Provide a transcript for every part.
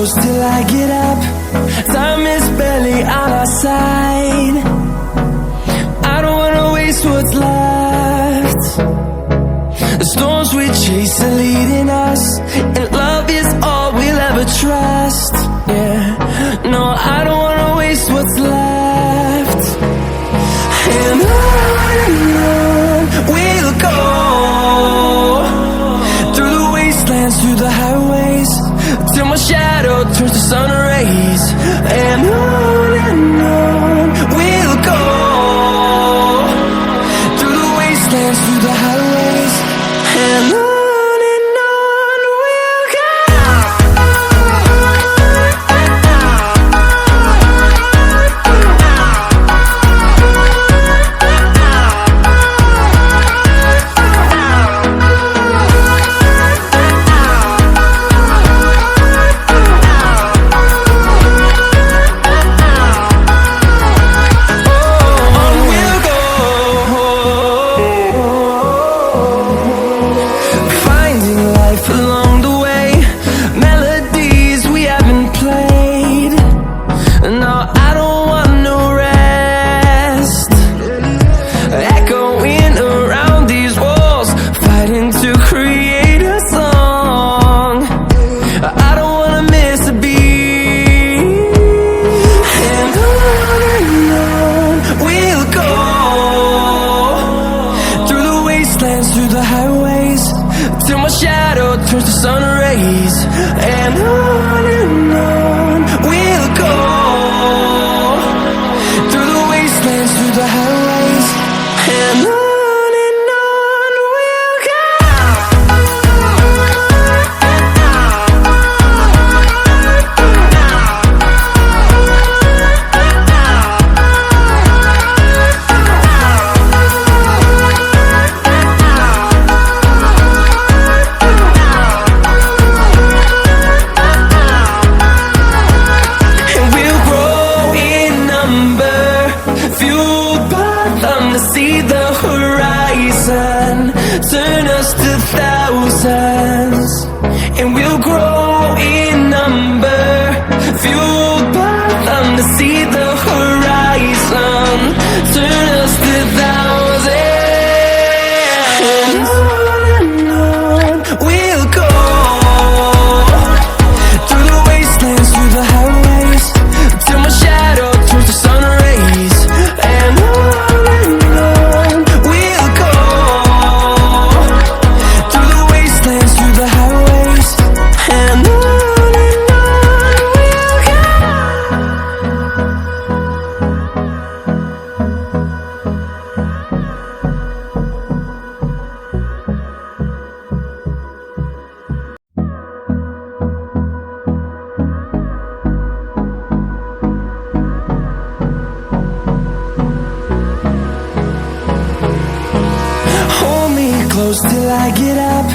close till I get up. Time is barely on our side. I don't wanna waste what's left. The storms we chase are leading us, and love is all we'll ever trust. Yeah, no, I don't wanna waste what's left. And on we'll go, through the wastelands, through the highways, till my shadow turns to sun rays. And on we'll go, through the wastelands, through the highways, and on we'll go. Along the way, melodies we haven't played. No, I don't want no rest. Echoing around these walls, fighting to create a song. I don't wanna miss a beat. And on we'll go, through the wastelands, through the highways, till my shadow turns to sun rays. And on we'll go, through the wastelands, through the highways, and on we'll go. See the horizon, turn us to thousands, and we'll grow in number, fueled by them to see the horizon, turn us to thousands. And on we'll go, through the wastelands, through the highways, till my shadow turns to sun rays. And close till I get up.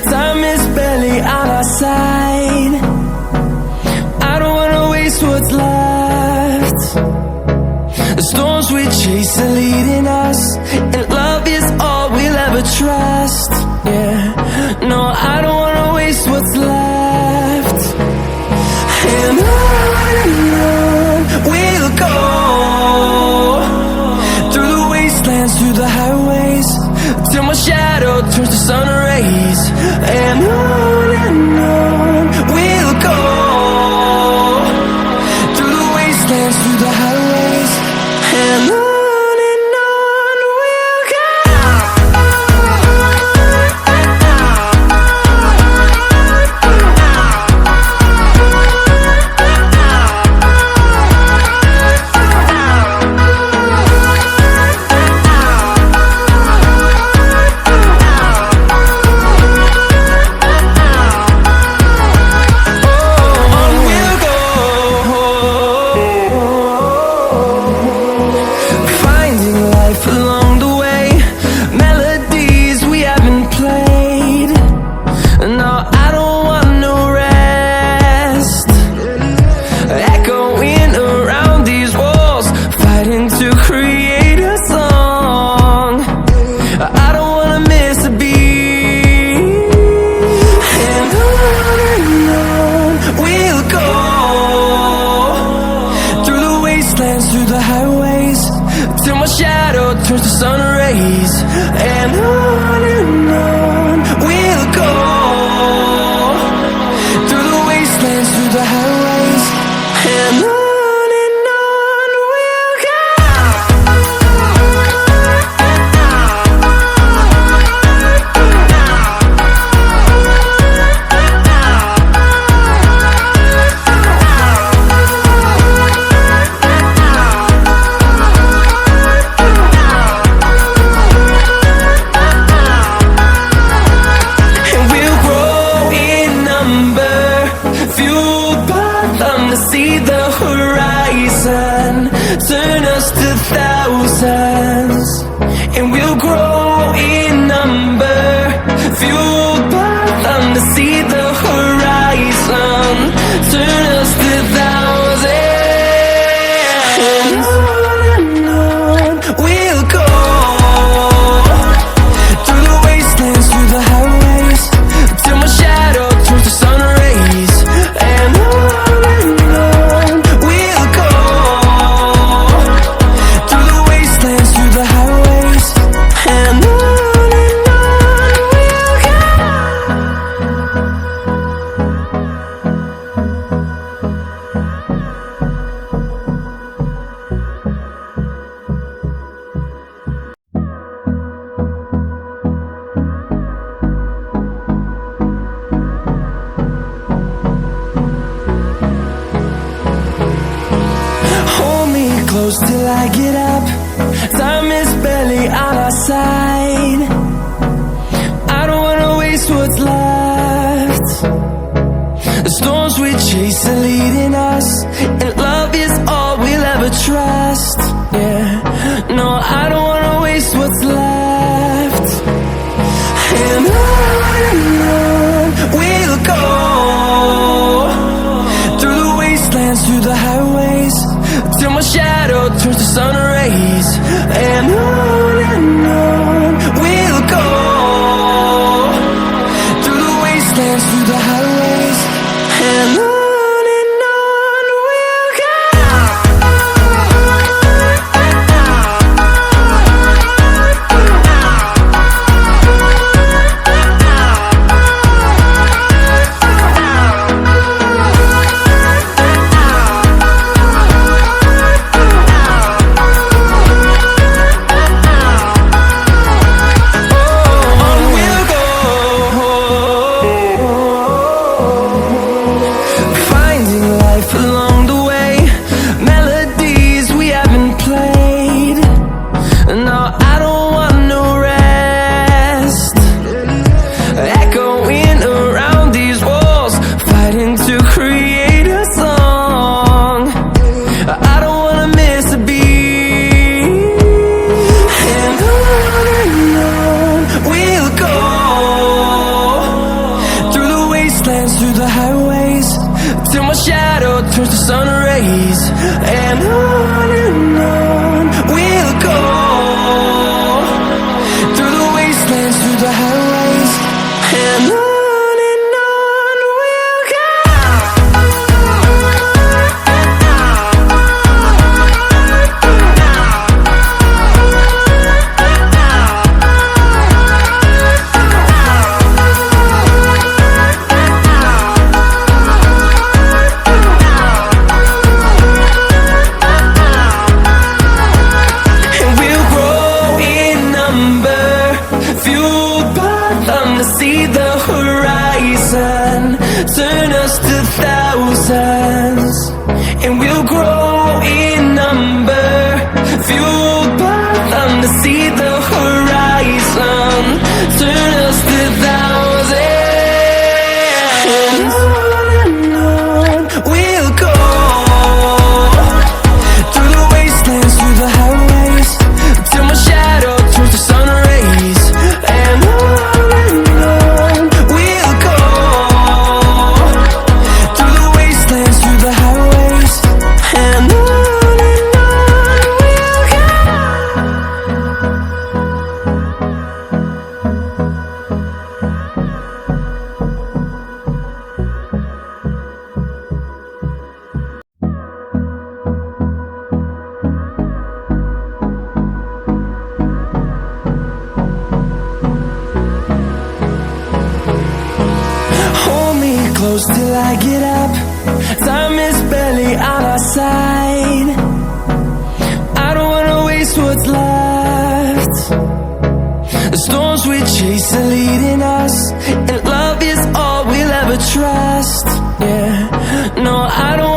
Time is barely on our side. I don't wanna waste what's left. The storms we chase are leading us, and love is all we'll ever trust. Yeah, no, I don't wanna waste what's left. And on we'll go, through the wastelands, through the highways, till my shadow turns to sun rays. And on we'll go, through the wastelands, through the highways, and on we'll go. wastelands, through the highways, till my shadow turns to sun rays. And on we'll go, through the wastelands, through the highways, and on we'll go. See the horizon, turn us to thousands, and we'll grow in number, fueled by them. To see the horizon, turn us to thousands, and on we'll go, through the wastelands, through the highways, till my shadow turns to sun rays. And close till I get up, time is barely on our side. I don't wanna waste what's left. The storms we chase are leading us, and love is all we'll ever trust. Yeah, no, I don't wanna waste what's left. And on we'll go, through the wastelands, through the highways, till my shadow turns to sun rays. And on we'll go, through the wastelands, through the highways, and on we'll go. Along the way, melodies we haven't played. No, I don't want no rest, echoing around these walls, fighting to create a song. I don't wanna miss a beat. And on we'll go, through the wastelands, through the highways, till my shadow turns to sun rays. And on we'll go, through the wastelands, through the highways, and on we'll go. close till I get up. Time is barely on our side. I don't wanna waste what's left. The storms we chase are leading us, and love is all we'll ever trust. Yeah, no, I don't